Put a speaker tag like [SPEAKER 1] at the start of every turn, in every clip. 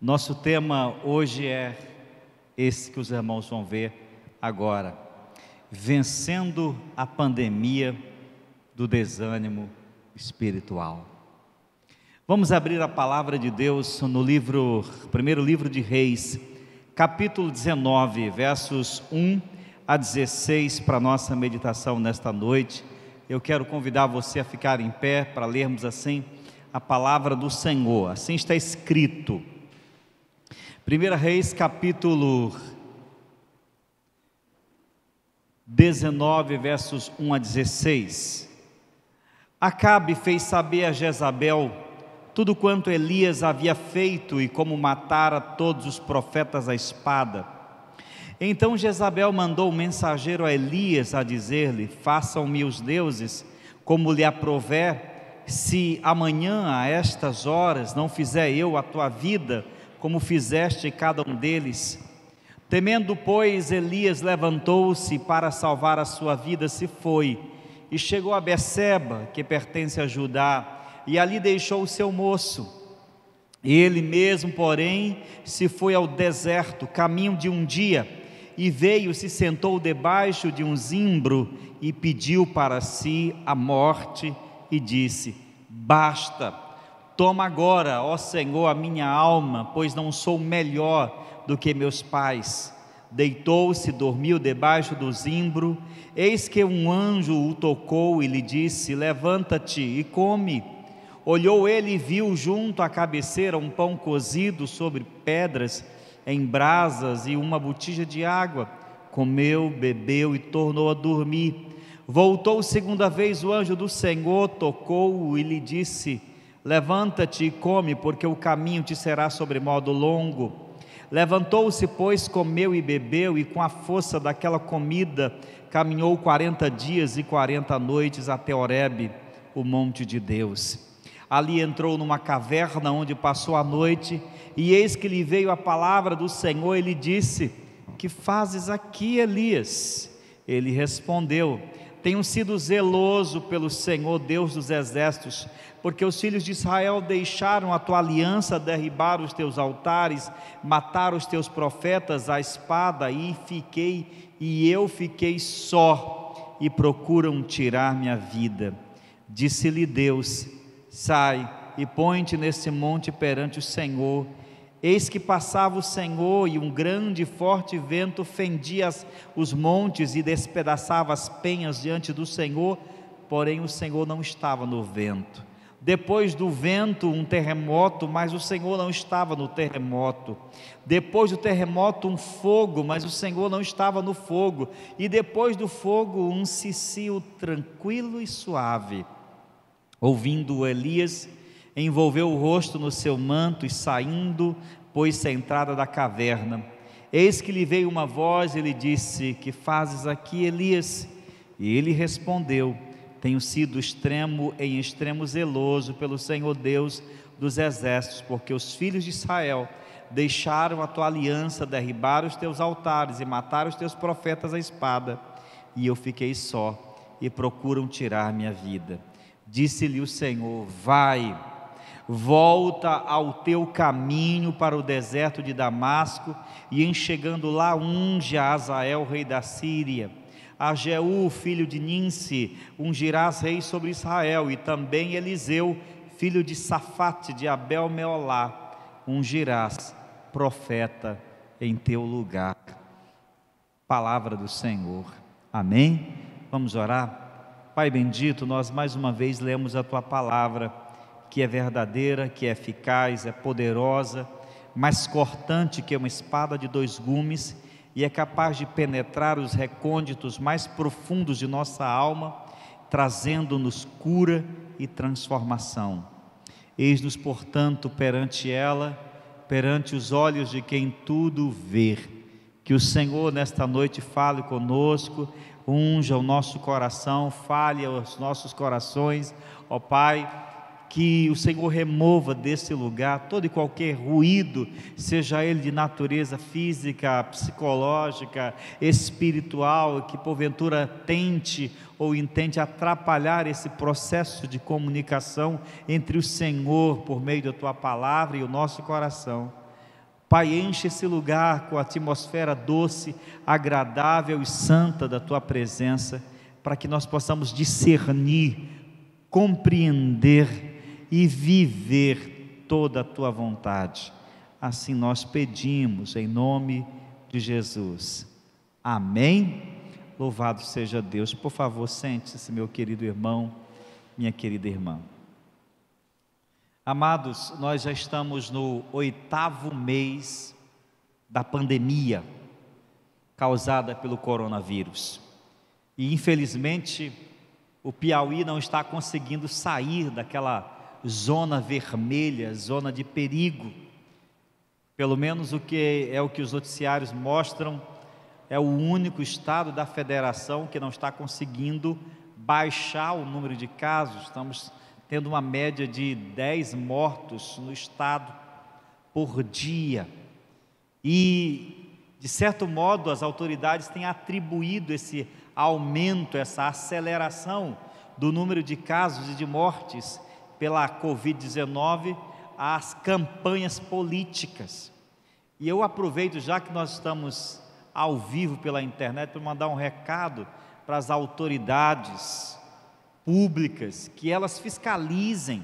[SPEAKER 1] Nosso tema hoje é esse que os irmãos vão ver agora: vencendo a pandemia do desânimo espiritual. Vamos abrir a palavra de Deus no primeiro livro de Reis, capítulo 19, versos 1 a 16, para nossa meditação nesta noite. Eu quero convidar você a ficar em pé para lermos assim a palavra do Senhor. Assim está escrito. 1 Reis, capítulo 19, versos 1 a 16. Acabe fez saber a Jezabel tudo quanto Elias havia feito e como matara todos os profetas à espada. Então Jezabel mandou um mensageiro a Elias a dizer-lhe: façam-me os deuses como lhe aprouver, se amanhã a estas horas não fizer eu a tua vida como fizeste cada um deles. Temendo, pois, Elias levantou-se para salvar a sua vida, se foi, e chegou a Berseba, que pertence a Judá, e ali deixou o seu moço. Ele mesmo, porém, se foi ao deserto, caminho de um dia, e veio, se sentou debaixo de um zimbro, e pediu para si a morte, e disse: basta, toma agora, ó Senhor, a minha alma, pois não sou melhor do que meus pais. Deitou-se, dormiu debaixo do zimbro. Eis que um anjo o tocou e lhe disse: levanta-te e come. Olhou ele e viu junto à cabeceira um pão cozido sobre pedras em brasas e uma botija de água. Comeu, bebeu e tornou a dormir. Voltou segunda vez o anjo do Senhor, tocou-o e lhe disse: levanta-te e come, porque o caminho te será sobremodo longo. Levantou-se, pois, comeu e bebeu, e com a força daquela comida caminhou 40 dias e 40 noites até Horebe, o monte de Deus. Ali entrou numa caverna onde passou a noite, e eis que lhe veio a palavra do Senhor e lhe disse: que fazes aqui, Elias? Ele respondeu: tenho sido zeloso pelo Senhor Deus dos exércitos, porque os filhos de Israel deixaram a tua aliança, derribaram os teus altares, mataram os teus profetas à espada, e eu fiquei só, e procuram tirar minha vida. Disse-lhe Deus: sai e põe-te nesse monte perante o Senhor. Eis que passava o Senhor, e um grande e forte vento fendia os montes e despedaçava as penhas diante do Senhor, porém o Senhor não estava no vento. Depois do vento um terremoto, mas o Senhor não estava no terremoto. Depois do terremoto um fogo, mas o Senhor não estava no fogo. E depois do fogo um cicio tranquilo e suave. Ouvindo Elias, envolveu o rosto no seu manto e saindo, pôs-se à entrada da caverna. Eis que lhe veio uma voz e lhe disse: que fazes aqui, Elias? E ele respondeu: tenho sido em extremo zeloso pelo Senhor Deus dos exércitos, porque os filhos de Israel deixaram a tua aliança, derribaram os teus altares e mataram os teus profetas à espada, e eu fiquei só, e procuram tirar minha vida. Disse-lhe o Senhor: vai, volta ao teu caminho para o deserto de Damasco, e em chegando lá unge a Azael, rei da Síria. A Jeú, filho de Ninsi, ungirás rei sobre Israel, e também Eliseu, filho de Safate, de Abel-Meolá, ungirás profeta em teu lugar. Palavra do Senhor. Amém? Vamos orar? Pai bendito, nós mais uma vez lemos a tua palavra, que é verdadeira, que é eficaz, é poderosa, mais cortante que uma espada de dois gumes, e é capaz de penetrar os recônditos mais profundos de nossa alma, trazendo-nos cura e transformação. Eis-nos, portanto, perante ela, perante os olhos de quem tudo vê. Que o Senhor nesta noite fale conosco, unja o nosso coração, fale aos nossos corações, ó Pai. Que o Senhor remova desse lugar todo e qualquer ruído, seja ele de natureza física, psicológica, espiritual, que porventura tente ou intente atrapalhar esse processo de comunicação entre o Senhor por meio da tua palavra e o nosso coração. Pai, enche esse lugar com a atmosfera doce, agradável e santa da Tua presença, para que nós possamos discernir, compreender e viver toda a Tua vontade. Assim nós pedimos, em nome de Jesus. Amém? Louvado seja Deus. Por favor, sente-se, meu querido irmão, minha querida irmã. Amados, nós já estamos no 8º mês da pandemia causada pelo coronavírus. E infelizmente o Piauí não está conseguindo sair daquela zona vermelha, zona de perigo. Pelo menos o que os noticiários mostram, é o único estado da federação que não está conseguindo baixar o número de casos. Estamos tendo uma média de 10 mortos no estado por dia. E, de certo modo, as autoridades têm atribuído esse aumento, essa aceleração do número de casos e de mortes pela Covid-19 às campanhas políticas. E eu aproveito, já que nós estamos ao vivo pela internet, para mandar um recado para as autoridades públicas, que elas fiscalizem,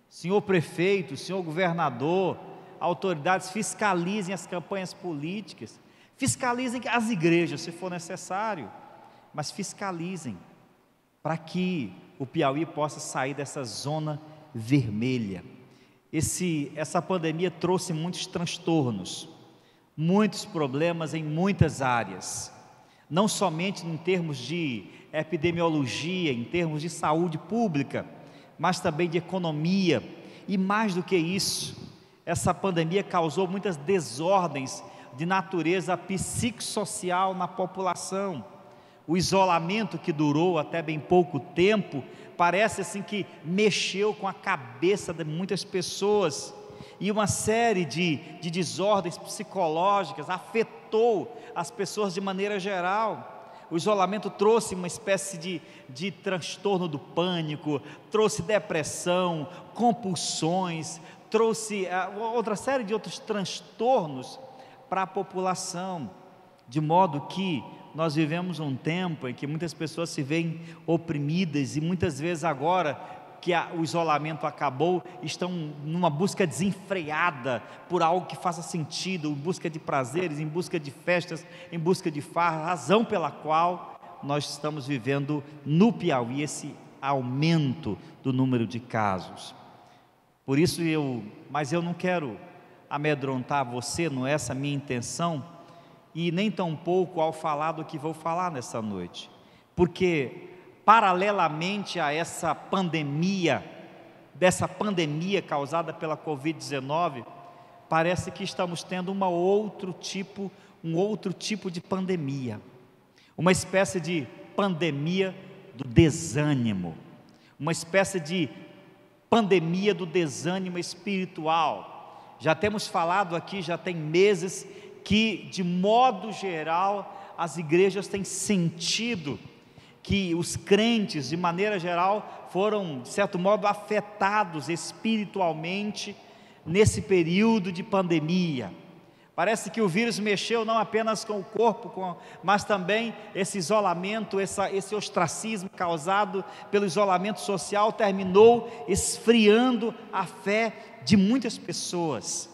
[SPEAKER 1] senhor prefeito, senhor governador, autoridades, fiscalizem as campanhas políticas, fiscalizem as igrejas, se for necessário, mas fiscalizem, para que o Piauí possa sair dessa zona vermelha. Essa pandemia trouxe muitos transtornos, muitos problemas em muitas áreas, não somente em termos de epidemiologia, em termos de saúde pública, mas também de economia, e mais do que isso, essa pandemia causou muitas desordens de natureza psicossocial na população. O isolamento, que durou até bem pouco tempo, parece assim que mexeu com a cabeça de muitas pessoas, e uma série de desordens psicológicas afetou as pessoas de maneira geral. O isolamento trouxe uma espécie de transtorno do pânico, trouxe depressão, compulsões, trouxe outra série de outros transtornos para a população, de modo que nós vivemos um tempo em que muitas pessoas se veem oprimidas, e muitas vezes agora que o isolamento acabou, estão numa busca desenfreada por algo que faça sentido, em busca de prazeres, em busca de festas, em busca de farra, razão pela qual nós estamos vivendo no Piauí esse aumento do número de casos. Por isso mas eu não quero amedrontar você, não é essa a minha intenção, e nem tampouco ao falar do que vou falar nessa noite, porque paralelamente a essa pandemia, causada pela Covid-19, parece que estamos tendo um outro tipo de pandemia, uma espécie de pandemia do desânimo, uma espécie de pandemia do desânimo espiritual. Já temos falado aqui, já tem meses, que de modo geral as igrejas têm sentido que os crentes, de maneira geral, foram, de certo modo, afetados espiritualmente nesse período de pandemia. Parece que o vírus mexeu não apenas com o corpo, mas também esse isolamento, esse ostracismo causado pelo isolamento social terminou esfriando a fé de muitas pessoas.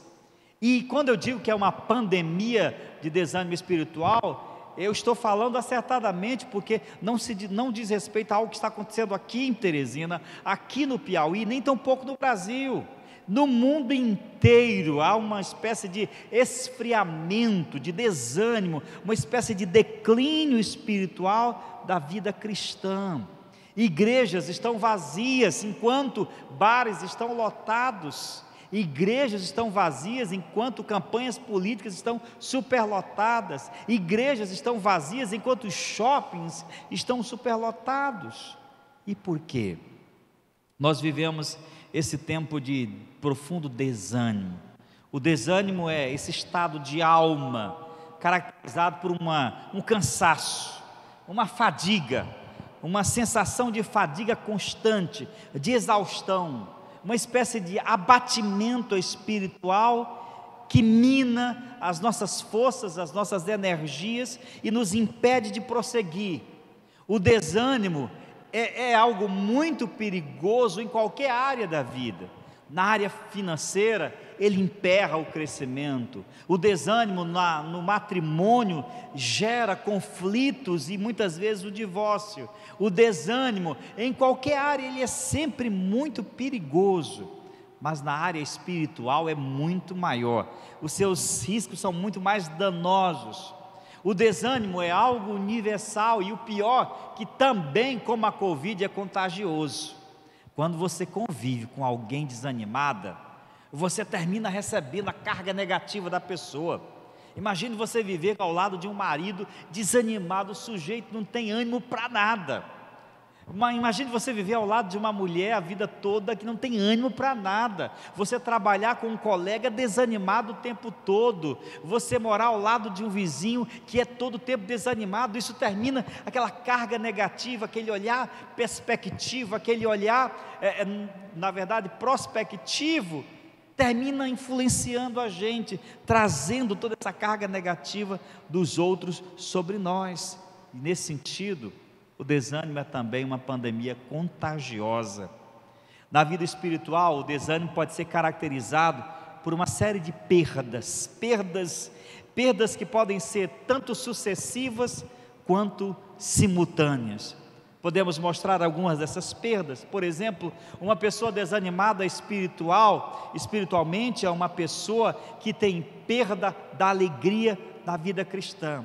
[SPEAKER 1] E quando eu digo que é uma pandemia de desânimo espiritual, eu estou falando acertadamente, porque não diz respeito a algo que está acontecendo aqui em Teresina, aqui no Piauí, nem tampouco no Brasil. No mundo inteiro há uma espécie de esfriamento, de desânimo, uma espécie de declínio espiritual da vida cristã. Igrejas estão vazias, enquanto bares estão lotados. Igrejas estão vazias enquanto campanhas políticas estão superlotadas. Igrejas estão vazias enquanto shoppings estão superlotados. E por quê? Nós vivemos esse tempo de profundo desânimo. O desânimo é esse estado de alma caracterizado por um cansaço, uma fadiga, uma sensação de fadiga constante, de exaustão, uma espécie de abatimento espiritual que mina as nossas forças, as nossas energias e nos impede de prosseguir. O desânimo é algo muito perigoso em qualquer área da vida. Na área financeira, ele emperra o crescimento. O desânimo no matrimônio gera conflitos e muitas vezes o divórcio. O desânimo, em qualquer área, ele é sempre muito perigoso, mas na área espiritual é muito maior. Os seus riscos são muito mais danosos. O desânimo é algo universal e o pior, que também, como a Covid, é contagioso. Quando você convive com alguém desanimada, você termina recebendo a carga negativa da pessoa. Imagine você viver ao lado de um marido desanimado, o sujeito não tem ânimo para nada. Imagine você viver ao lado de uma mulher a vida toda que não tem ânimo para nada. Você trabalhar com um colega desanimado o tempo todo. Você morar ao lado de um vizinho que é todo o tempo desanimado. Isso termina aquela carga negativa, aquele olhar perspectivo, aquele olhar, na verdade, prospectivo, termina influenciando a gente, trazendo toda essa carga negativa dos outros sobre nós. E nesse sentido, o desânimo é também uma pandemia contagiosa. Na vida espiritual, o desânimo pode ser caracterizado por uma série de perdas que podem ser tanto sucessivas quanto simultâneas. Podemos mostrar algumas dessas perdas. Por exemplo, uma pessoa desanimada espiritualmente é uma pessoa que tem perda da alegria da vida cristã.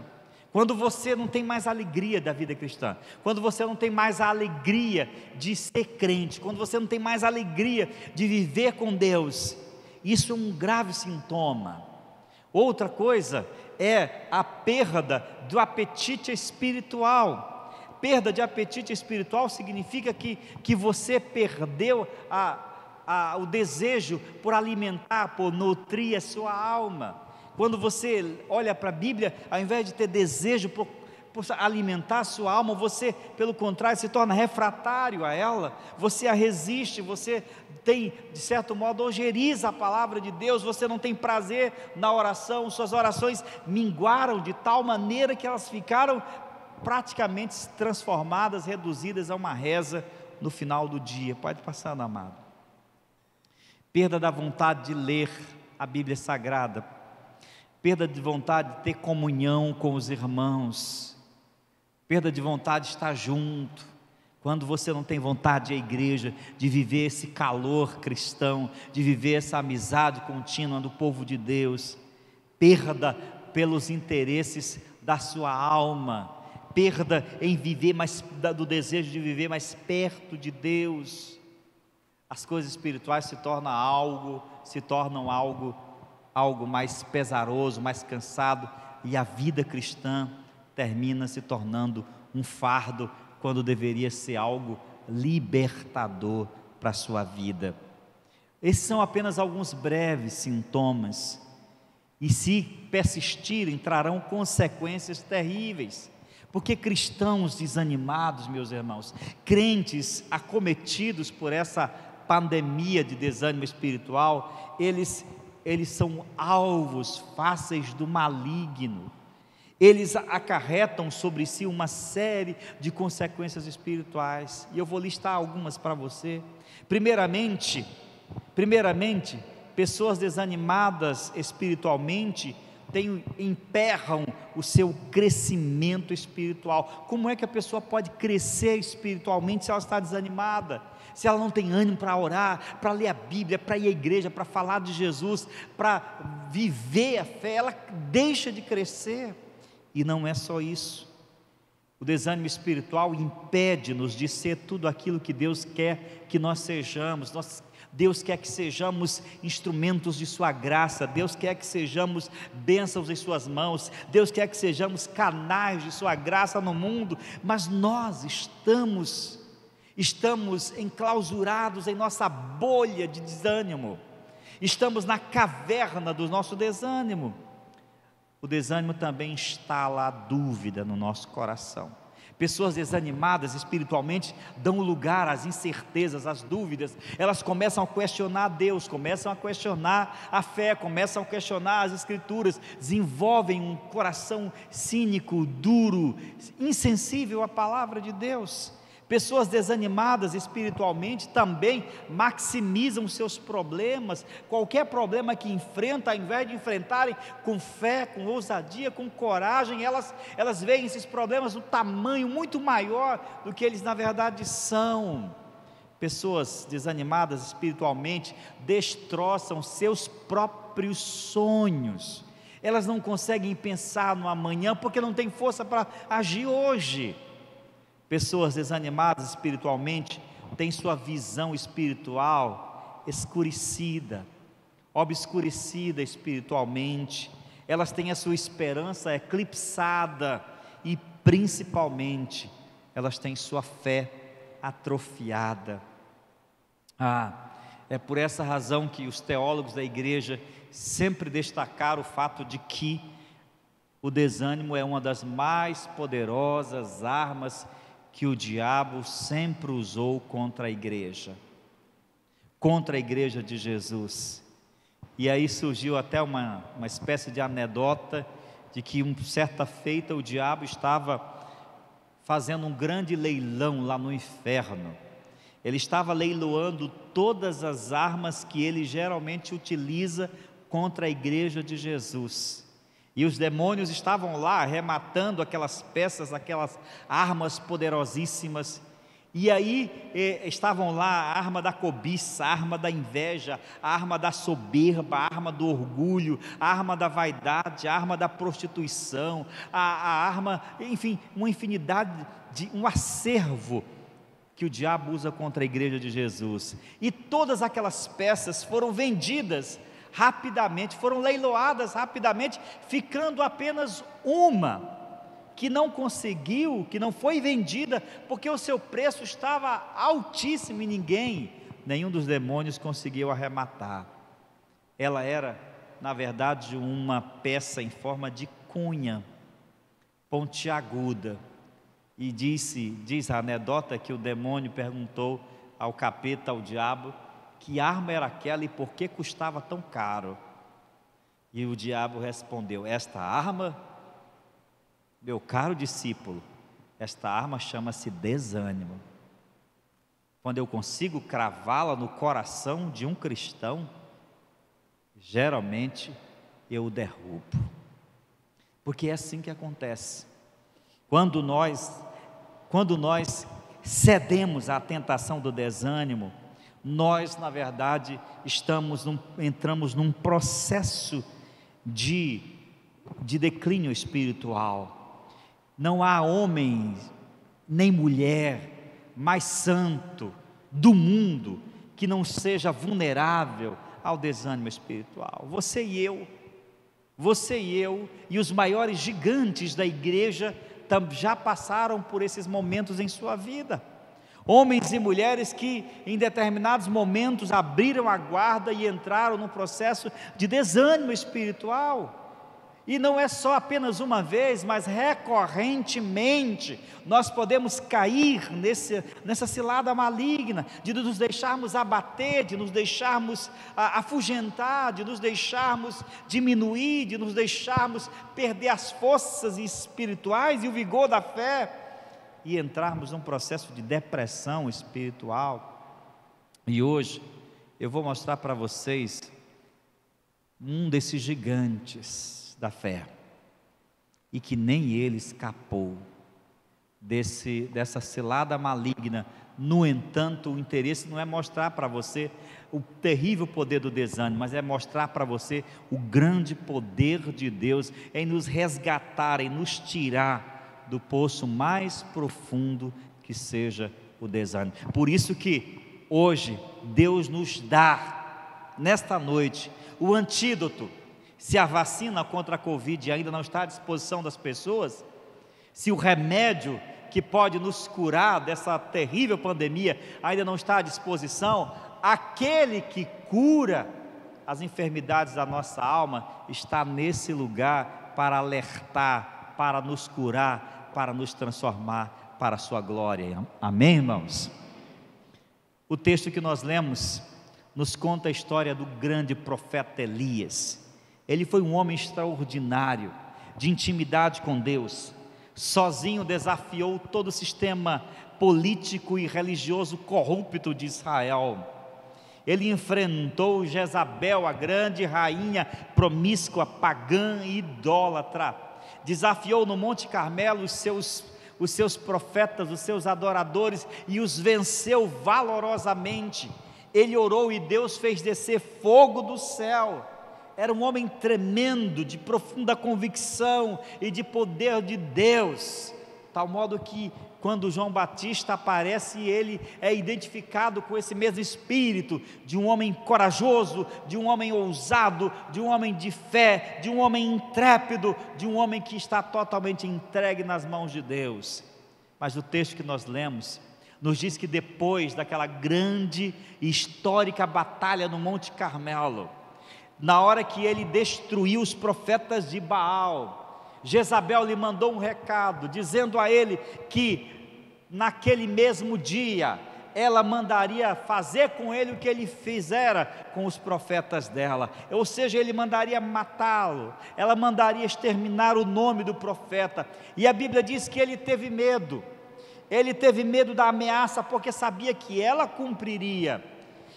[SPEAKER 1] Quando você não tem mais a alegria da vida cristã, quando você não tem mais a alegria de ser crente, quando você não tem mais a alegria de viver com Deus, isso é um grave sintoma. Outra coisa é a perda do apetite espiritual. Perda de apetite espiritual significa que você perdeu o desejo por alimentar, por nutrir a sua alma. Quando você olha para a Bíblia, ao invés de ter desejo por alimentar a sua alma, você, pelo contrário, se torna refratário a ela, você a resiste, você tem, de certo modo, ojeriza a palavra de Deus, você não tem prazer na oração, suas orações minguaram de tal maneira que elas ficaram praticamente transformadas, reduzidas a uma reza no final do dia. Pode passar, amado. Perda da vontade de ler a Bíblia Sagrada, perda de vontade de ter comunhão com os irmãos, perda de vontade de estar junto. Quando você não tem vontade de ir à igreja, de viver esse calor cristão, de viver essa amizade contínua do povo de Deus, perda pelos interesses da sua alma, perda em viver do desejo de viver mais perto de Deus. As coisas espirituais se tornam algo mais pesaroso, mais cansado, e a vida cristã termina se tornando um fardo, quando deveria ser algo libertador para a sua vida. Esses são apenas alguns breves sintomas, e se persistirem, trarão consequências terríveis, porque cristãos desanimados, meus irmãos, crentes acometidos por essa pandemia de desânimo espiritual, eles são alvos fáceis do maligno. Eles acarretam sobre si uma série de consequências espirituais, e eu vou listar algumas para você. Primeiramente, pessoas desanimadas espiritualmente emperram o seu crescimento espiritual. Como é que a pessoa pode crescer espiritualmente se ela está desanimada? Se ela não tem ânimo para orar, para ler a Bíblia, para ir à igreja, para falar de Jesus, para viver a fé, ela deixa de crescer. E não é só isso. O desânimo espiritual impede-nos de ser tudo aquilo que Deus quer que nós sejamos. Deus quer que sejamos instrumentos de sua graça, Deus quer que sejamos bênçãos em suas mãos, Deus quer que sejamos canais de sua graça no mundo, mas nós estamos enclausurados em nossa bolha de desânimo, estamos na caverna do nosso desânimo. O desânimo também instala a dúvida no nosso coração. Pessoas desanimadas espiritualmente dão lugar às incertezas, às dúvidas. Elas começam a questionar Deus, começam a questionar a fé, começam a questionar as Escrituras, desenvolvem um coração cínico, duro, insensível à palavra de Deus. Pessoas desanimadas espiritualmente também maximizam seus problemas. Qualquer problema que enfrenta, ao invés de enfrentarem com fé, com ousadia, com coragem, elas veem esses problemas no tamanho muito maior do que eles na verdade são. Pessoas desanimadas espiritualmente destroçam seus próprios sonhos. Elas não conseguem pensar no amanhã porque não têm força para agir hoje. Pessoas desanimadas espiritualmente têm sua visão espiritual escurecida, obscurecida espiritualmente. Elas têm a sua esperança eclipsada e, principalmente, elas têm sua fé atrofiada. É por essa razão que os teólogos da igreja sempre destacaram o fato de que o desânimo é uma das mais poderosas armas que o diabo sempre usou contra a igreja de Jesus. E aí surgiu até uma espécie de anedota de que certa feita o diabo estava fazendo um grande leilão lá no inferno. Ele estava leiloando todas as armas que ele geralmente utiliza contra a igreja de Jesus. E os demônios estavam lá arrematando aquelas peças, aquelas armas poderosíssimas. E aí estavam lá a arma da cobiça, a arma da inveja, a arma da soberba, a arma do orgulho, a arma da vaidade, a arma da prostituição, a arma, enfim, uma infinidade, um acervo que o diabo usa contra a igreja de Jesus. E todas aquelas peças foram vendidas rapidamente, foram leiloadas rapidamente, ficando apenas uma que não conseguiu, que não foi vendida, porque o seu preço estava altíssimo e nenhum dos demônios conseguiu arrematar. Ela era, na verdade, uma peça em forma de cunha, pontiaguda, e diz a anedota que o demônio perguntou ao capeta, ao diabo, que arma era aquela e por que custava tão caro? E o diabo respondeu: esta arma, meu caro discípulo, esta arma chama-se desânimo. Quando eu consigo cravá-la no coração de um cristão, geralmente eu o derrubo, porque é assim que acontece. Quando nós cedemos à tentação do desânimo, nós, na verdade, entramos num processo de declínio espiritual. Não há homem nem mulher mais santo do mundo que não seja vulnerável ao desânimo espiritual. Você e eu e os maiores gigantes da igreja já passaram por esses momentos em sua vida. Homens e mulheres que em determinados momentos abriram a guarda e entraram num processo de desânimo espiritual. E não é só apenas uma vez, mas recorrentemente nós podemos cair nessa cilada maligna, de nos deixarmos abater, de nos deixarmos afugentar, de nos deixarmos diminuir, de nos deixarmos perder as forças espirituais e o vigor da fé, e entrarmos num processo de depressão espiritual. E hoje eu vou mostrar para vocês um desses gigantes da fé, e que nem ele escapou dessa cilada maligna. No entanto, o interesse não é mostrar para você o terrível poder do desânimo, mas é mostrar para você o grande poder de Deus em nos resgatar, em nos tirar do poço mais profundo que seja o desânimo. Por isso que hoje Deus nos dá, nesta noite, o antídoto. Se a vacina contra a Covid ainda não está à disposição das pessoas, se o remédio que pode nos curar dessa terrível pandemia ainda não está à disposição, aquele que cura as enfermidades da nossa alma está nesse lugar para alertar, para nos curar, para nos transformar para a sua glória. Amém, irmãos? O texto que nós lemos nos conta a história do grande profeta Elias. Ele foi um homem extraordinário, de intimidade com Deus. Sozinho desafiou todo o sistema político e religioso corrupto de Israel. Ele enfrentou Jezabel, a grande rainha promíscua, pagã e idólatra. Desafiou no Monte Carmelo os seus profetas, os seus adoradores, e os venceu valorosamente. Ele orou e Deus fez descer fogo do céu. Era um homem tremendo, de profunda convicção e de poder de Deus, tal modo que quando João Batista aparece, ele é identificado com esse mesmo espírito, de um homem corajoso, de um homem ousado, de um homem de fé, de um homem intrépido, de um homem que está totalmente entregue nas mãos de Deus. Mas o texto que nós lemos nos diz que depois daquela grande e histórica batalha no Monte Carmelo, na hora que ele destruiu os profetas de Baal, Jezabel lhe mandou um recado, dizendo a ele que naquele mesmo dia ela mandaria fazer com ele o que ele fizera com os profetas dela, ou seja, ele mandaria matá-lo, ela mandaria exterminar o nome do profeta. E a Bíblia diz que ele teve medo da ameaça, porque sabia que ela cumpriria.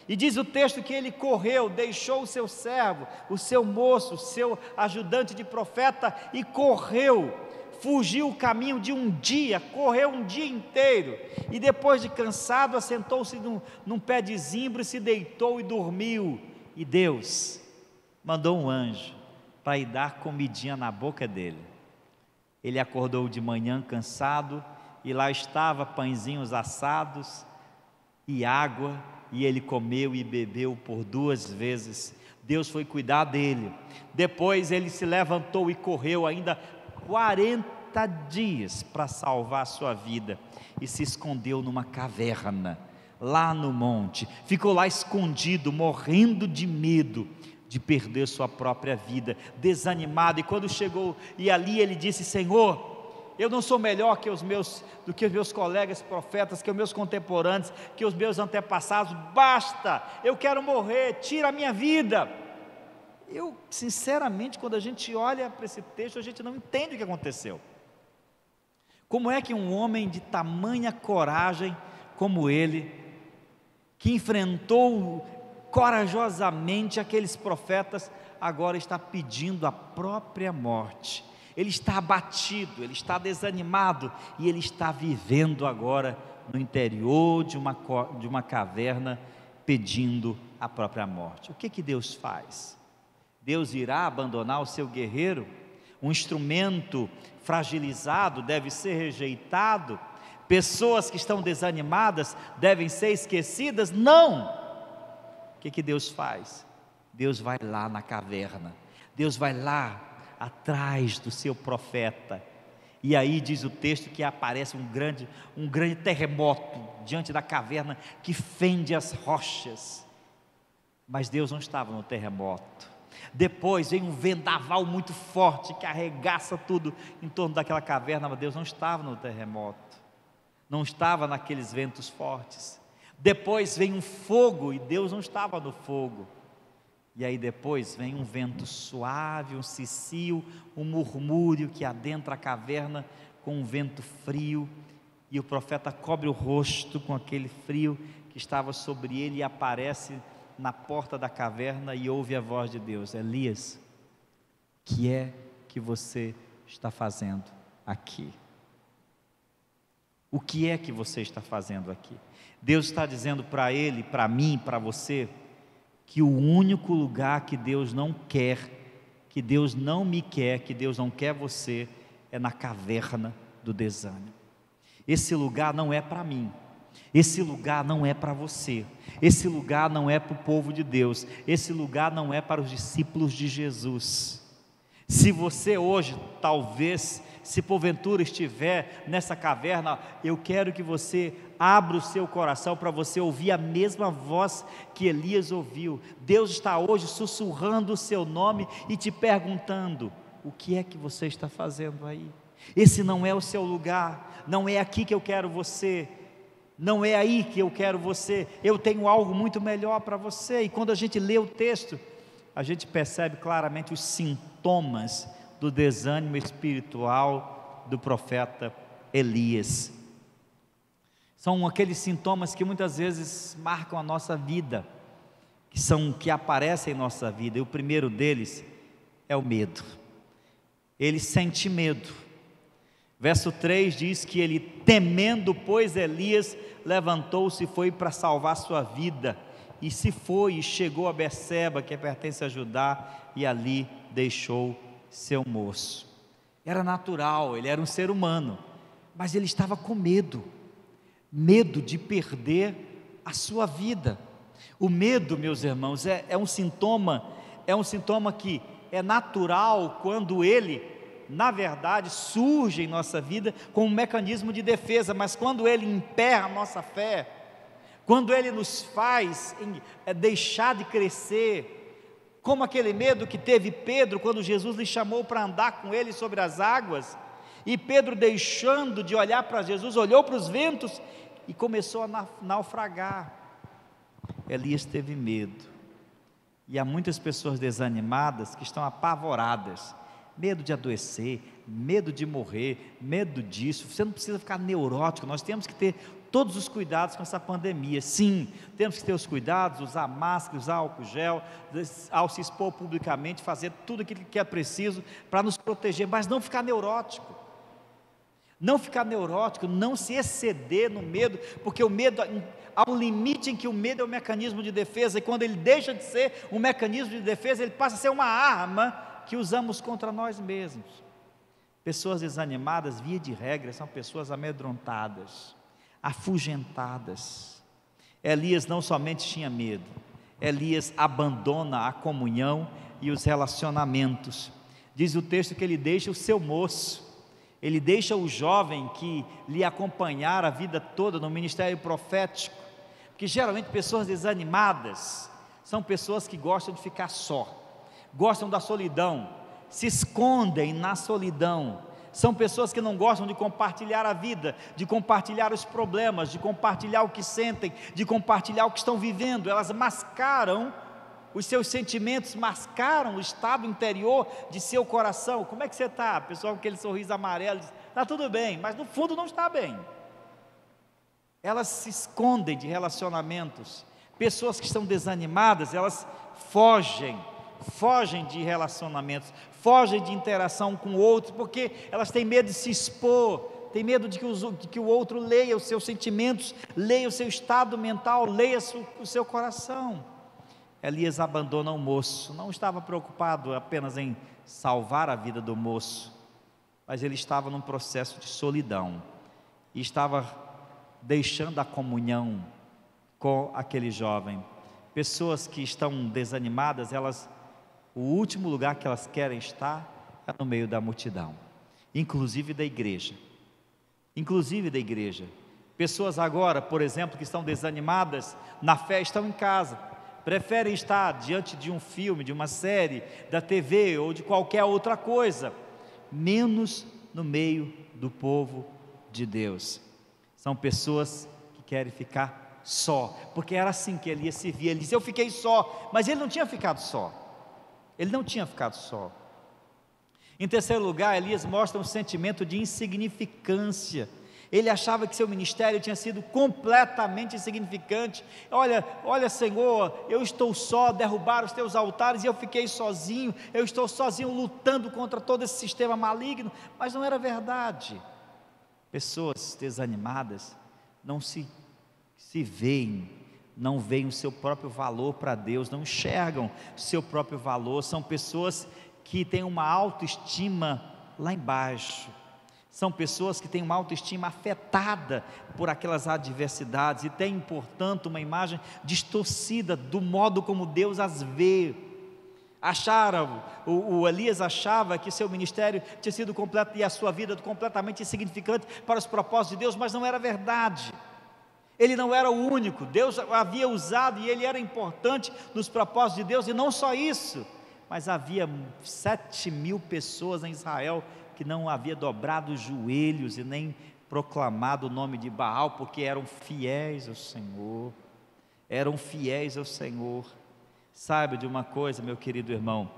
[SPEAKER 1] E diz o texto que ele correu, deixou o seu servo, o seu moço, o seu ajudante de profeta, e correu, fugiu o caminho de um dia, correu um dia inteiro, e depois de cansado, assentou-se num pé de zimbro, se deitou e dormiu. E Deus mandou um anjo para ir dar comidinha na boca dele. Ele acordou de manhã cansado, e lá estava pãezinhos assados e água, e ele comeu e bebeu por 2 vezes. Deus foi cuidar dele. Depois ele se levantou e correu ainda 40 dias para salvar a sua vida, e se escondeu numa caverna lá no monte. Ficou lá escondido, morrendo de medo de perder sua própria vida, desanimado. E quando chegou, e ali ele disse: Senhor, eu não sou melhor do que os meus colegas profetas, que os meus contemporâneos, que os meus antepassados. Basta, eu quero morrer, tira a minha vida. Eu, sinceramente, quando a gente olha para esse texto, a gente não entende o que aconteceu. Como é que um homem de tamanha coragem como ele, que enfrentou corajosamente aqueles profetas, agora está pedindo a própria morte? Ele está abatido, ele está desanimado, e ele está vivendo agora no interior de uma caverna, pedindo a própria morte. O que Deus faz? Deus irá abandonar o seu guerreiro? Um instrumento fragilizado deve ser rejeitado? Pessoas que estão desanimadas devem ser esquecidas? Não! O que Deus faz? Deus vai lá na caverna, Deus vai lá atrás do seu profeta, e aí diz o texto que aparece um grande terremoto diante da caverna, que fende as rochas. Mas Deus não estava no terremoto. Depois vem um vendaval muito forte, que arregaça tudo em torno daquela caverna, mas Deus não estava no terremoto, não estava naqueles ventos fortes. Depois vem um fogo, e Deus não estava no fogo. E aí depois vem um vento suave, um cicio, um murmúrio que adentra a caverna com um vento frio, e o profeta cobre o rosto com aquele frio que estava sobre ele, e aparece na porta da caverna e ouve a voz de Deus: Elias, o que é que você está fazendo aqui? O que é que você está fazendo aqui? Deus está dizendo para ele, para mim, para você, que o único lugar que Deus não quer, que Deus não me quer, que Deus não quer você, é na caverna do desânimo. Esse lugar não é para mim, esse lugar não é para você, esse lugar não é para o povo de Deus, esse lugar não é para os discípulos de Jesus. Se você hoje, talvez, se porventura estiver nessa caverna, eu quero que você abra o seu coração para você ouvir a mesma voz que Elias ouviu. Deus está hoje sussurrando o seu nome e te perguntando: o que é que você está fazendo aí? esse não é o seu lugar, não é aqui que eu quero você, não é aí que eu quero você, eu tenho algo muito melhor para você. E quando a gente lê o texto, a gente percebe claramente os sintomas do desânimo espiritual do profeta Elias. São aqueles sintomas que muitas vezes marcam a nossa vida, que aparecem em nossa vida, e o primeiro deles é o medo. Ele sente medo. Verso 3 diz que ele, temendo, pois, Elias levantou-se e foi para salvar sua vida, e se foi e chegou a Berseba, que pertence a Judá, e ali deixou seu moço. Era natural, ele era um ser humano, mas ele estava com medo de perder a sua vida. O medo, meus irmãos, é um sintoma que é natural quando ele, na verdade, surge em nossa vida como um mecanismo de defesa, mas quando ele emperra a nossa fé, quando ele nos faz deixar de crescer, como aquele medo que teve Pedro quando Jesus lhe chamou para andar com ele sobre as águas, e Pedro, deixando de olhar para Jesus, olhou para os ventos e começou a naufragar. Elias teve medo, e há muitas pessoas desanimadas que estão apavoradas, medo de adoecer, medo de morrer, medo disso. Você não precisa ficar neurótico, nós temos que ter todos os cuidados com essa pandemia. Sim, temos que ter os cuidados, usar máscara, usar álcool gel, ao se expor publicamente, fazer tudo aquilo que é preciso para nos proteger, mas não ficar neurótico. Não ficar neurótico, não se exceder no medo, porque o medo, há um limite em que o medo é um mecanismo de defesa, e quando ele deixa de ser um mecanismo de defesa, ele passa a ser uma arma que usamos contra nós mesmos. Pessoas desanimadas, via de regra, são pessoas amedrontadas, afugentadas. Elias não somente tinha medo, Elias abandona a comunhão e os relacionamentos. Diz o texto que ele deixa o seu moço, ele deixa o jovem que lhe acompanhara a vida toda no ministério profético, porque geralmente pessoas desanimadas são pessoas que gostam de ficar só, gostam da solidão, se escondem na solidão, são pessoas que não gostam de compartilhar a vida, de compartilhar os problemas, de compartilhar o que sentem, de compartilhar o que estão vivendo. Elas mascaram os seus sentimentos, mascaram o estado interior de seu coração. Como é que você está? Pessoal com aquele sorriso amarelo, diz, está tudo bem, mas no fundo não está bem. Elas se escondem de relacionamentos. Pessoas que estão desanimadas, elas fogem de relacionamentos, fogem de interação com o outro, porque elas têm medo de se expor, têm medo de que o outro leia os seus sentimentos, leia o seu estado mental, leia o seu coração. Elias abandona o moço, não estava preocupado apenas em salvar a vida do moço, mas ele estava num processo de solidão, e estava deixando a comunhão com aquele jovem. Pessoas que estão desanimadas, o último lugar que elas querem estar é no meio da multidão, inclusive da igreja. Pessoas agora, por exemplo, que estão desanimadas na fé, estão em casa, preferem estar diante de um filme, de uma série, da TV ou de qualquer outra coisa, menos no meio do povo de Deus. São pessoas que querem ficar só, porque era assim que Elias se via. Ele disse, eu fiquei só, mas ele não tinha ficado só. Em terceiro lugar, Elias mostra um sentimento de insignificância. Ele achava que seu ministério tinha sido completamente insignificante. Olha Senhor, eu estou só, derrubaram os teus altares e eu fiquei sozinho, eu estou sozinho lutando contra todo esse sistema maligno. Mas não era verdade. Pessoas desanimadas não se veem, não veem o seu próprio valor para Deus, não enxergam o seu próprio valor. São pessoas que têm uma autoestima lá embaixo, são pessoas que têm uma autoestima afetada por aquelas adversidades e têm, portanto, uma imagem distorcida do modo como Deus as vê. O Elias achava que seu ministério tinha sido completo e a sua vida completamente insignificante para os propósitos de Deus, mas não era verdade. Ele não era o único, Deus o havia usado e ele era importante nos propósitos de Deus, e não só isso, mas havia 7.000 pessoas em Israel que não havia dobrado os joelhos e nem proclamado o nome de Baal, porque eram fiéis ao Senhor, eram fiéis ao Senhor. Saiba de uma coisa, meu querido irmão,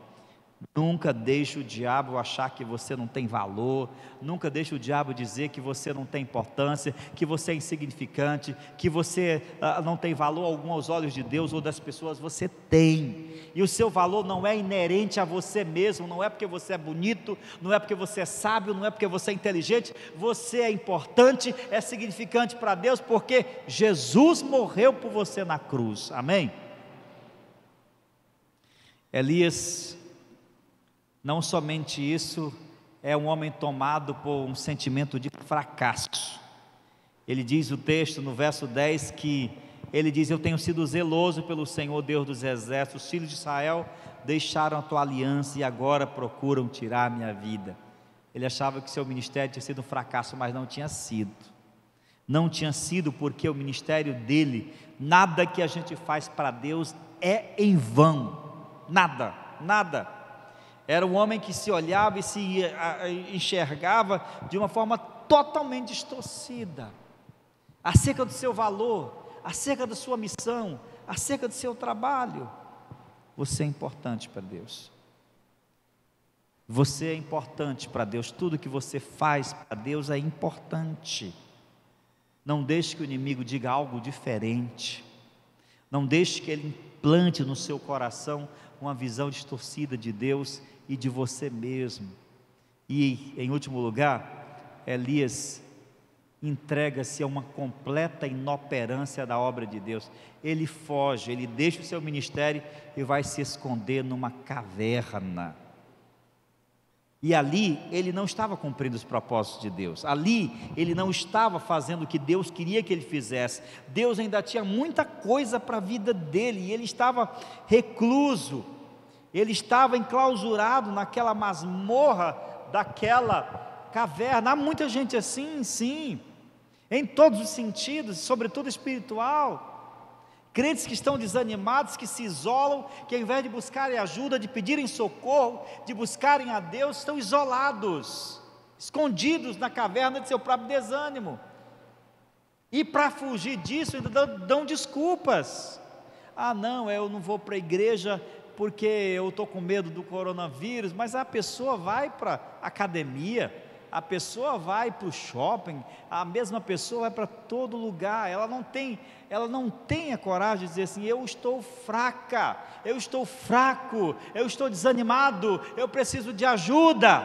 [SPEAKER 1] nunca deixe o diabo achar que você não tem valor, nunca deixe o diabo dizer que você não tem importância, que você é insignificante, que você não tem valor algum aos olhos de Deus ou das pessoas. Você tem, e o seu valor não é inerente a você mesmo, não é porque você é bonito, não é porque você é sábio, não é porque você é inteligente. Você é importante, é significante para Deus, porque Jesus morreu por você na cruz, amém? Elias, não somente isso, é um homem tomado por um sentimento de fracasso. Ele diz o texto no verso 10 que ele diz: eu tenho sido zeloso pelo Senhor Deus dos exércitos, os filhos de Israel deixaram a tua aliança e agora procuram tirar a minha vida. Ele achava que seu ministério tinha sido um fracasso, mas não tinha sido. Não tinha sido, porque o ministério dele, nada que a gente faz para Deus é em vão, nada, nada. Era um homem que se olhava e se enxergava de uma forma totalmente distorcida, acerca do seu valor, acerca da sua missão, acerca do seu trabalho. Você é importante para Deus, você é importante para Deus, tudo que você faz para Deus é importante. Não deixe que o inimigo diga algo diferente, não deixe que ele implante no seu coração uma visão distorcida de Deus e de você mesmo. E em último lugar, Elias entrega-se a uma completa inoperância da obra de Deus. Ele foge, ele deixa o seu ministério e vai se esconder numa caverna. E ali ele não estava cumprindo os propósitos de Deus, ali ele não estava fazendo o que Deus queria que ele fizesse. Deus ainda tinha muita coisa para a vida dele, e ele estava recluso, ele estava enclausurado naquela masmorra daquela caverna. Há muita gente assim, sim, em todos os sentidos, sobretudo espiritual. Crentes que estão desanimados, que se isolam, que ao invés de buscarem ajuda, de pedirem socorro, de buscarem a Deus, estão isolados, escondidos na caverna de seu próprio desânimo. E para fugir disso ainda dão desculpas. Ah não, eu não vou para a igreja porque eu estou com medo do coronavírus. Mas a pessoa vai para a academia, a pessoa vai para o shopping, a mesma pessoa vai para todo lugar. Ela não tem a coragem de dizer assim: eu estou fraca, eu estou fraco, eu estou desanimado, eu preciso de ajuda.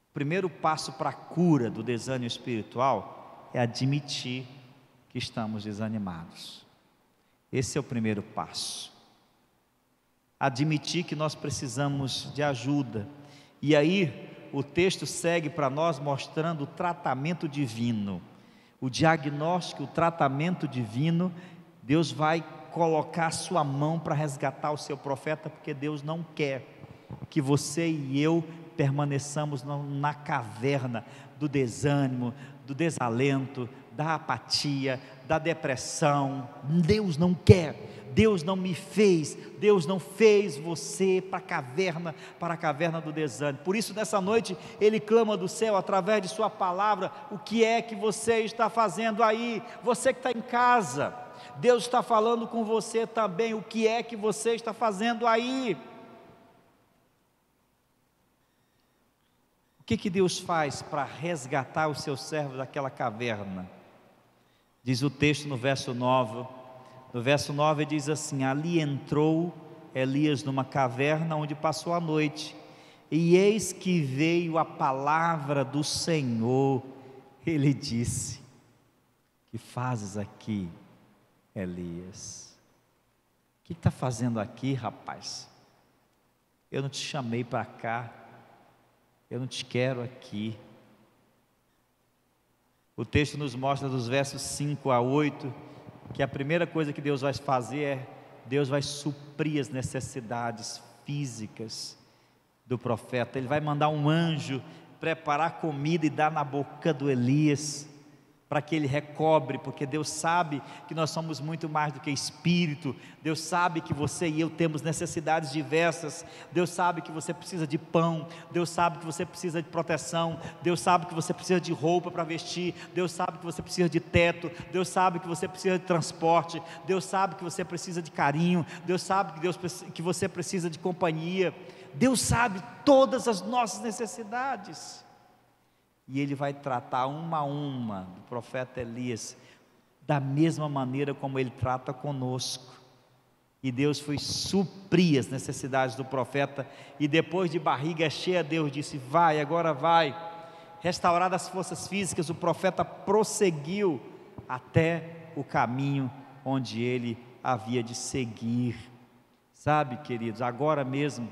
[SPEAKER 1] O primeiro passo para a cura do desânimo espiritual é admitir que estamos desanimados. Esse é o primeiro passo, admitir que nós precisamos de ajuda. E aí o texto segue para nós mostrando o tratamento divino, o diagnóstico, o tratamento divino. Deus vai colocar a sua mão para resgatar o seu profeta, porque Deus não quer que você e eu permaneçamos na caverna do desânimo, do desalento, da apatia, da depressão. Deus não quer. Deus não me fez, Deus não fez você para a caverna do desânimo. Por isso nessa noite Ele clama do céu através de sua palavra: o que é que você está fazendo aí? Você que está em casa, Deus está falando com você também: o que é que você está fazendo aí? O que Deus faz para resgatar os seus servos daquela caverna? Diz o texto no verso 9, diz assim: ali entrou Elias numa caverna onde passou a noite, e eis que veio a palavra do Senhor. Ele disse: que fazes aqui, Elias? O que está fazendo aqui, rapaz? Eu não te chamei para cá, eu não te quero aqui. O texto nos mostra dos versos 5 a 8, que a primeira coisa que Deus vai fazer é, Deus vai suprir as necessidades físicas do profeta. Ele vai mandar um anjo preparar comida e dar na boca do Elias, para que Ele recobre, porque Deus sabe que nós somos muito mais do que espírito. Deus sabe que você e eu temos necessidades diversas. Deus sabe que você precisa de pão, Deus sabe que você precisa de proteção, Deus sabe que você precisa de roupa para vestir, Deus sabe que você precisa de teto, Deus sabe que você precisa de transporte, Deus sabe que você precisa de carinho, Deus sabe que você precisa de companhia. Deus sabe todas as nossas necessidades. E Ele vai tratar uma a uma do profeta Elias, da mesma maneira como Ele trata conosco. E Deus foi suprir as necessidades do profeta, e depois de barriga cheia, Deus disse: vai, agora vai. Restauradas as forças físicas, o profeta prosseguiu até o caminho onde ele havia de seguir. Sabe, queridos, agora mesmo,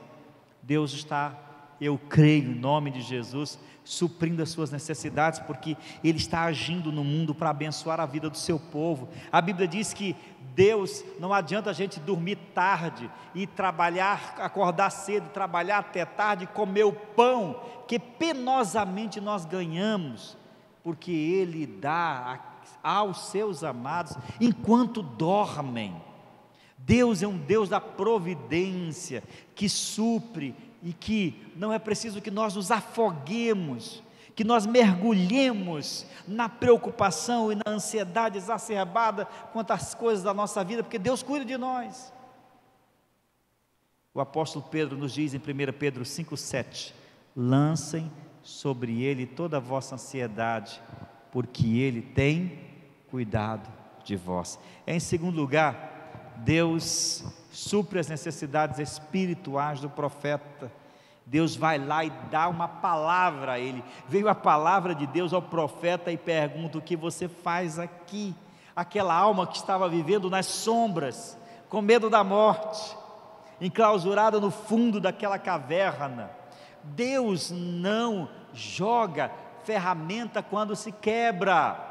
[SPEAKER 1] Deus está, eu creio, em nome de Jesus, suprindo as suas necessidades, porque Ele está agindo no mundo para abençoar a vida do seu povo. A Bíblia diz que Deus, não adianta a gente dormir tarde e trabalhar, acordar cedo, trabalhar até tarde, comer o pão que penosamente nós ganhamos, porque Ele dá aos seus amados enquanto dormem. Deus é um Deus da providência, que supre, e que não é preciso que nós nos afoguemos, que nós mergulhemos na preocupação e na ansiedade exacerbada quanto às coisas da nossa vida, porque Deus cuida de nós. O apóstolo Pedro nos diz em 1 Pedro 5,7: lancem sobre Ele toda a vossa ansiedade, porque Ele tem cuidado de vós. Em segundo lugar, Deus supre as necessidades espirituais do profeta. Deus vai lá e dá uma palavra a ele. Veio a palavra de Deus ao profeta e pergunta: o que você faz aqui? Aquela alma que estava vivendo nas sombras, com medo da morte, enclausurada no fundo daquela caverna. Deus não joga ferramenta quando se quebra.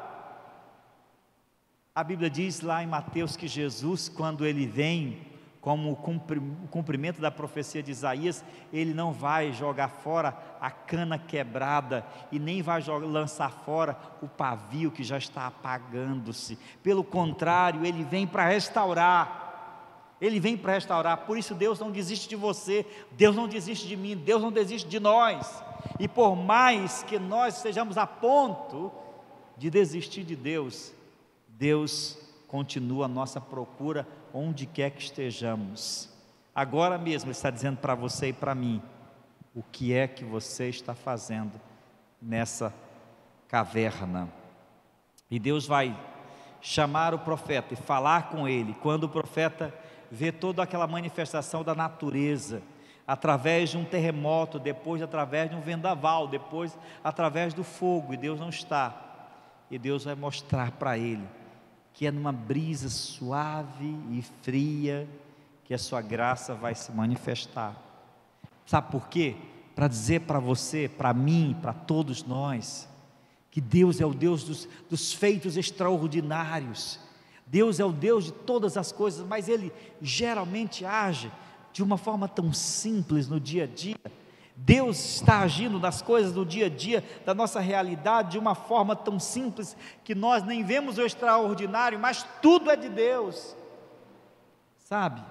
[SPEAKER 1] A Bíblia diz lá em Mateus que Jesus, quando Ele vem como o cumprimento da profecia de Isaías, Ele não vai jogar fora a cana quebrada, e nem vai lançar fora o pavio que já está apagando-se. Pelo contrário, Ele vem para restaurar. Ele vem para restaurar. Por isso Deus não desiste de você, Deus não desiste de mim, Deus não desiste de nós. E por mais que nós estejamos a ponto de desistir de Deus, Deus continua a nossa procura onde quer que estejamos. Agora mesmo Ele está dizendo para você e para mim: o que é que você está fazendo nessa caverna? E Deus vai chamar o profeta e falar com ele. Quando o profeta vê toda aquela manifestação da natureza, através de um terremoto, depois através de um vendaval, depois através do fogo, e Deus não está, e Deus vai mostrar para ele que é numa brisa suave e fria que a sua graça vai se manifestar. Sabe por quê? Para dizer para você, para mim, para todos nós, que Deus é o Deus dos feitos extraordinários. Deus é o Deus de todas as coisas, mas Ele geralmente age de uma forma tão simples no dia a dia. Deus está agindo nas coisas do dia a dia, da nossa realidade, de uma forma tão simples, que nós nem vemos o extraordinário, mas tudo é de Deus. Sabe,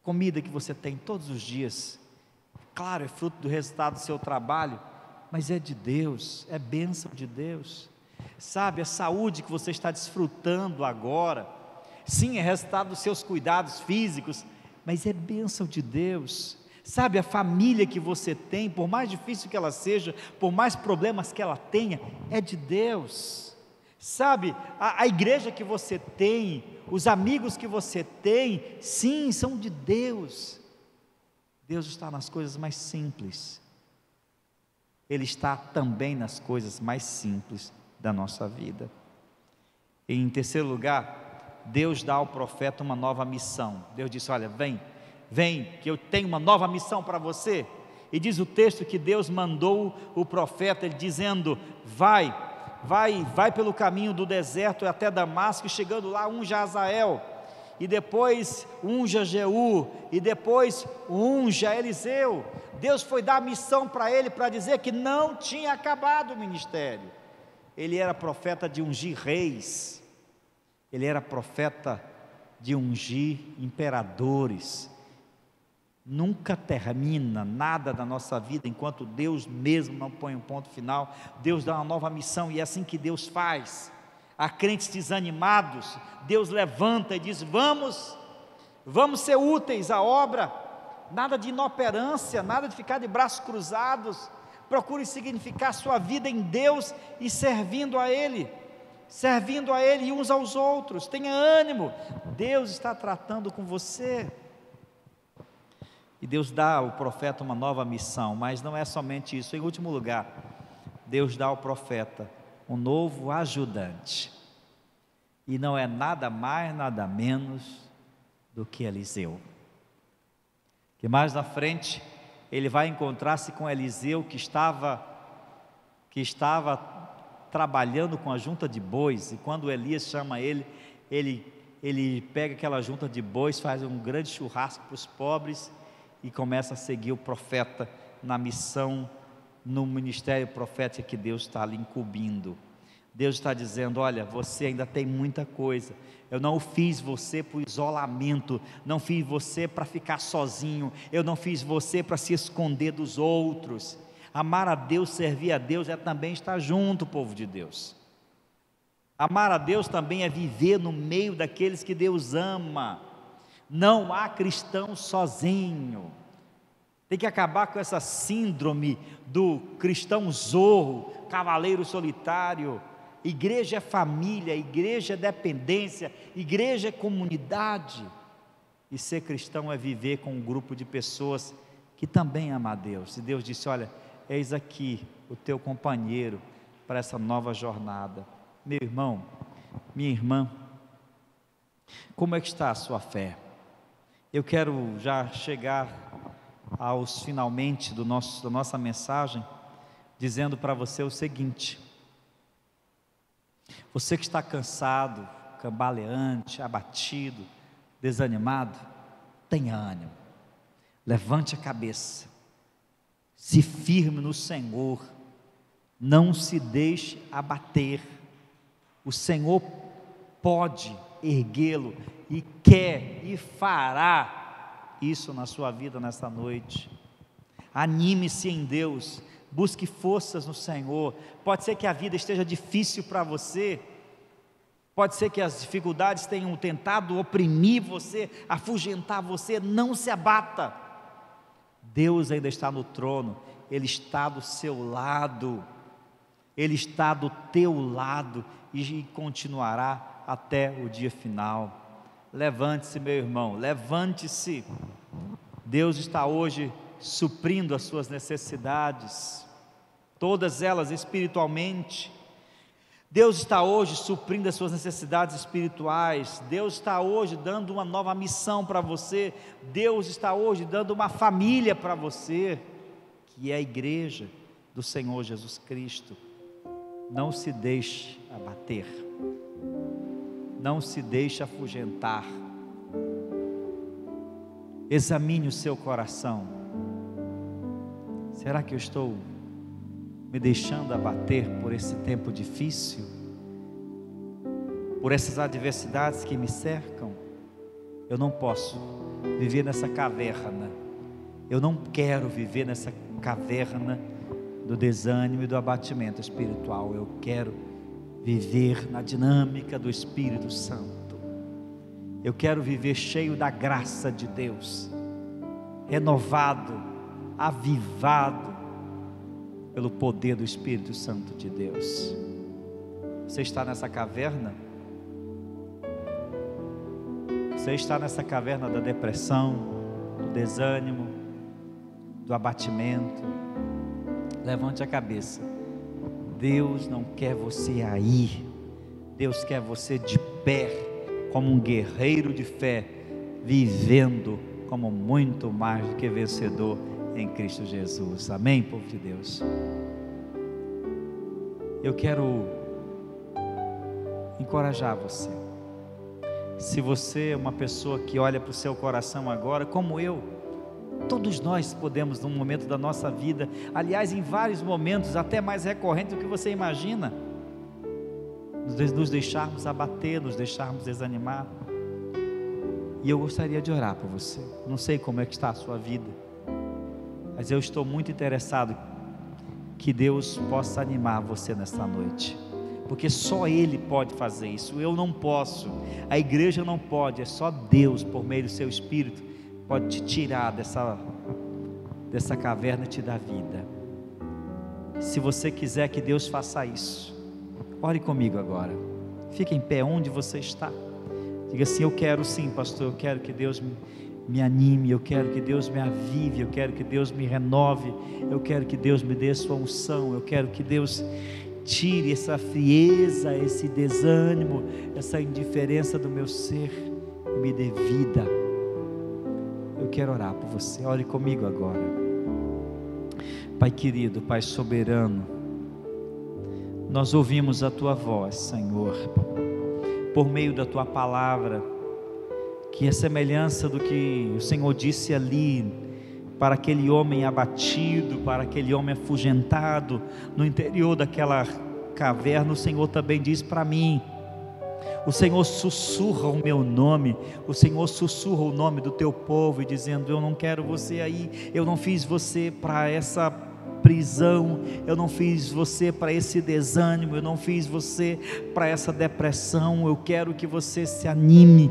[SPEAKER 1] comida que você tem todos os dias, claro, é fruto do resultado do seu trabalho, mas é de Deus, é bênção de Deus. Sabe, a saúde que você está desfrutando agora, sim, é resultado dos seus cuidados físicos, mas é bênção de Deus. Sabe, a família que você tem, por mais difícil que ela seja, por mais problemas que ela tenha, é de Deus. Sabe, a igreja que você tem, os amigos que você tem, sim, são de Deus. Deus está nas coisas mais simples. Ele está também nas coisas mais simples da nossa vida. E em terceiro lugar, Deus dá ao profeta uma nova missão. Deus disse: olha, vem, que eu tenho uma nova missão para você. E diz o texto que Deus mandou o profeta, ele dizendo: vai pelo caminho do deserto até Damasco, e chegando lá unja Azael, e depois unja Jeú, e depois unja Eliseu. Deus foi dar a missão para ele, para dizer que não tinha acabado o ministério, ele era profeta de ungir reis, ele era profeta de ungir imperadores. Nunca termina nada da nossa vida enquanto Deus mesmo não põe um ponto final. Deus dá uma nova missão, e é assim que Deus faz. Há crentes desanimados, Deus levanta e diz: vamos ser úteis à obra. Nada de inoperância, nada de ficar de braços cruzados. Procure significar sua vida em Deus e servindo a Ele e uns aos outros. Tenha ânimo, Deus está tratando com você. E Deus dá ao profeta uma nova missão, mas não é somente isso. Em último lugar, Deus dá ao profeta um novo ajudante, e não é nada mais, nada menos do que Eliseu. Que mais na frente ele vai encontrar-se com Eliseu, que estava trabalhando com a junta de bois, e quando Elias chama ele pega aquela junta de bois, faz um grande churrasco para os pobres, e começa a seguir o profeta na missão, no ministério profético que Deus está lhe incumbindo. Deus está dizendo: olha, você ainda tem muita coisa. Eu não fiz você para o isolamento, não fiz você para ficar sozinho, eu não fiz você para se esconder dos outros. Amar a Deus, servir a Deus é também estar junto, povo de Deus. Amar a Deus também é viver no meio daqueles que Deus ama. Não há cristão sozinho. Tem que acabar com essa síndrome do cristão zorro, cavaleiro solitário. Igreja é família, igreja é dependência, igreja é comunidade. E ser cristão é viver com um grupo de pessoas que também ama a Deus. E Deus disse: olha, eis aqui o teu companheiro para essa nova jornada. Meu irmão, minha irmã, como é que está a sua fé? Eu quero já chegar aos finalmente da nossa mensagem, dizendo para você o seguinte: você que está cansado, cambaleante, abatido, desanimado, tenha ânimo, levante a cabeça, se firme no Senhor, não se deixe abater. O Senhor pode erguê-lo e quer e fará isso na sua vida nesta noite. Anime-se em Deus, busque forças no Senhor. Pode ser que a vida esteja difícil para você, pode ser que as dificuldades tenham tentado oprimir você, afugentar você. Não se abata, Deus ainda está no trono, Ele está do seu lado, Ele está do teu lado e continuará até o dia final. Levante-se, meu irmão, levante-se. Deus está hoje suprindo as suas necessidades, todas elas espiritualmente. Deus está hoje suprindo as suas necessidades espirituais. Deus está hoje dando uma nova missão para você. Deus está hoje dando uma família para você, que é a igreja do Senhor Jesus Cristo. Não se deixe abater, não se deixe afugentar. Examine o seu coração. Será que eu estou me deixando abater por esse tempo difícil, por essas adversidades que me cercam? Eu não posso viver nessa caverna, eu não quero viver nessa caverna do desânimo e do abatimento espiritual. Eu quero viver na dinâmica do Espírito Santo. Eu quero viver cheio da graça de Deus, renovado, avivado pelo poder do Espírito Santo de Deus. Você está nessa caverna? Você está nessa caverna da depressão, do desânimo, do abatimento? Levante a cabeça. Deus não quer você aí. Deus quer você de pé, como um guerreiro de fé, vivendo como muito mais do que vencedor em Cristo Jesus. Amém, povo de Deus? Eu quero encorajar você. Se você é uma pessoa que olha para o seu coração agora, como eu, todos nós podemos, num momento da nossa vida, aliás, em vários momentos, até mais recorrente do que você imagina, nos deixarmos abater, nos deixarmos desanimar. E eu gostaria de orar por você. Não sei como é que está a sua vida, mas eu estou muito interessado que Deus possa animar você nesta noite, porque só Ele pode fazer isso. Eu não posso, a igreja não pode, é só Deus, por meio do seu Espírito, pode te tirar dessa caverna e te dar vida. Se você quiser que Deus faça isso, ore comigo agora. Fique em pé onde você está. Diga assim: eu quero sim, pastor, eu quero que Deus me anime, eu quero que Deus me avive, eu quero que Deus me renove, eu quero que Deus me dê sua unção, eu quero que Deus tire essa frieza, esse desânimo, essa indiferença do meu ser e me dê vida. Eu quero orar por você. Ore comigo agora. Pai querido, Pai soberano, nós ouvimos a Tua voz, Senhor, por meio da Tua palavra, que a semelhança do que o Senhor disse ali, para aquele homem abatido, para aquele homem afugentado, no interior daquela caverna, o Senhor também diz para mim. O Senhor sussurra o meu nome, o Senhor sussurra o nome do teu povo, e dizendo: eu não quero você aí, eu não fiz você para essa prisão, eu não fiz você para esse desânimo, eu não fiz você para essa depressão, eu quero que você se anime,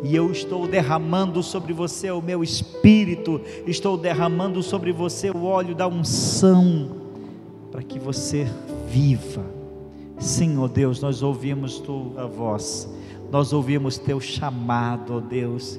[SPEAKER 1] e eu estou derramando sobre você o meu Espírito, estou derramando sobre você o óleo da unção, para que você viva. Sim, ó Deus, nós ouvimos Tua voz, nós ouvimos Teu chamado, ó Deus,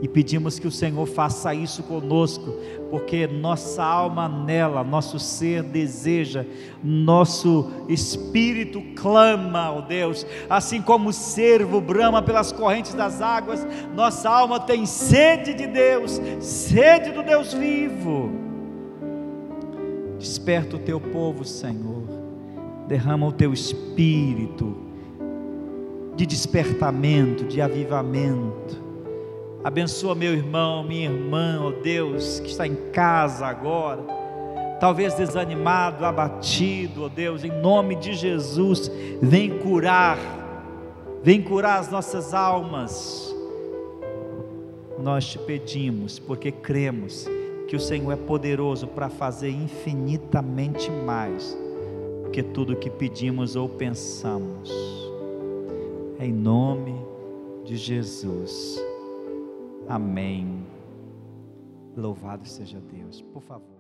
[SPEAKER 1] e pedimos que o Senhor faça isso conosco, porque nossa alma anela, nosso ser deseja, nosso espírito clama, ó Deus, assim como o cervo brama pelas correntes das águas, nossa alma tem sede de Deus, sede do Deus vivo. Desperta o Teu povo, Senhor, derrama o Teu Espírito de despertamento, de avivamento. Abençoa meu irmão, minha irmã, ó Deus, que está em casa agora, talvez desanimado, abatido, ó Deus, em nome de Jesus, vem curar as nossas almas. Nós te pedimos, porque cremos que o Senhor é poderoso para fazer infinitamente mais do que tudo que pedimos ou pensamos. Em nome de Jesus. Amém. Louvado seja Deus. Por favor.